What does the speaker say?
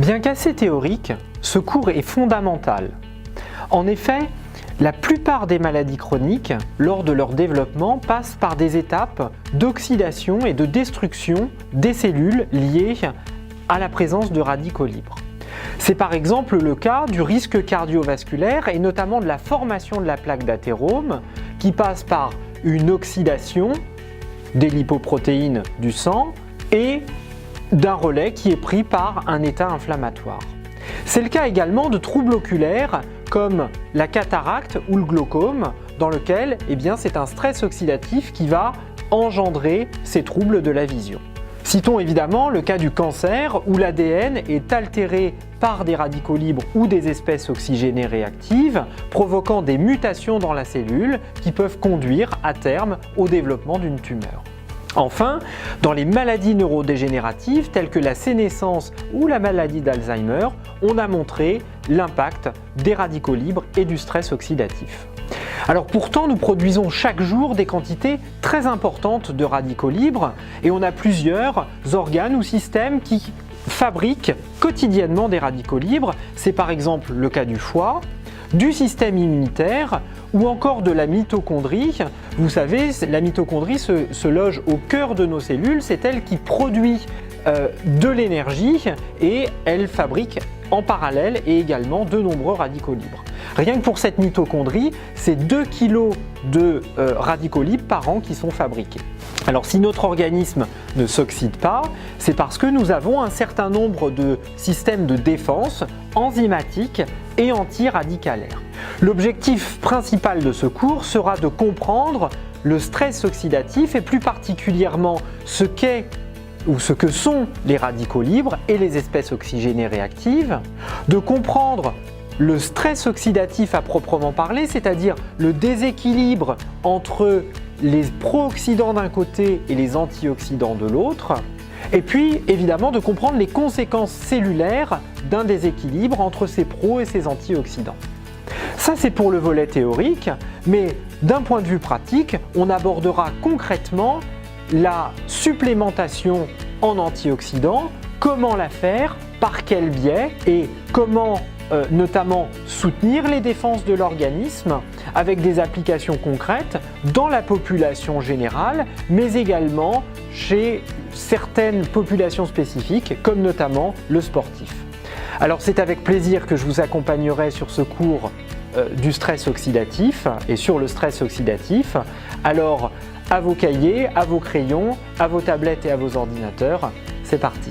Bien qu'assez théorique, ce cours est fondamental. En effet, la plupart des maladies chroniques, lors de leur développement, passent par des étapes d'oxydation et de destruction des cellules liées à la présence de radicaux libres. C'est par exemple le cas du risque cardiovasculaire et notamment de la formation de la plaque d'athérome qui passe par une oxydation des lipoprotéines du sang et d'un relais qui est pris par un état inflammatoire. C'est le cas également de troubles oculaires comme la cataracte ou le glaucome dans lequel c'est un stress oxydatif qui va engendrer ces troubles de la vision. Citons évidemment le cas du cancer où l'ADN est altéré par des radicaux libres ou des espèces oxygénées réactives, provoquant des mutations dans la cellule qui peuvent conduire à terme au développement d'une tumeur. Enfin, dans les maladies neurodégénératives telles que la sénescence ou la maladie d'Alzheimer, on a montré l'impact des radicaux libres et du stress oxydatif. Alors pourtant, nous produisons chaque jour des quantités très importantes de radicaux libres et on a plusieurs organes ou systèmes qui fabriquent quotidiennement des radicaux libres. C'est par exemple le cas du foie, du système immunitaire ou encore de la mitochondrie. Vous savez, la mitochondrie se loge au cœur de nos cellules, c'est elle qui produit de l'énergie et elle fabrique en parallèle et également de nombreux radicaux libres. Rien que pour cette mitochondrie, c'est 2 kg de radicaux libres par an qui sont fabriqués. Alors si notre organisme ne s'oxyde pas, c'est parce que nous avons un certain nombre de systèmes de défense enzymatiques et antiradicalaires. L'objectif principal de ce cours sera de comprendre le stress oxydatif et plus particulièrement ce que sont les radicaux libres et les espèces oxygénées réactives, de comprendre le stress oxydatif à proprement parler, c'est-à-dire le déséquilibre entre les pro-oxydants d'un côté et les antioxydants de l'autre, et puis évidemment de comprendre les conséquences cellulaires d'un déséquilibre entre ces pro et ces antioxydants. Ça c'est pour le volet théorique, mais d'un point de vue pratique, on abordera concrètement la supplémentation en antioxydants, comment la faire, par quel biais et comment notamment soutenir les défenses de l'organisme avec des applications concrètes dans la population générale, mais également chez certaines populations spécifiques, comme notamment le sportif. Alors c'est avec plaisir que je vous accompagnerai sur ce cours du stress oxydatif et sur le stress oxydatif. Alors à vos cahiers, à vos crayons, à vos tablettes et à vos ordinateurs, c'est parti.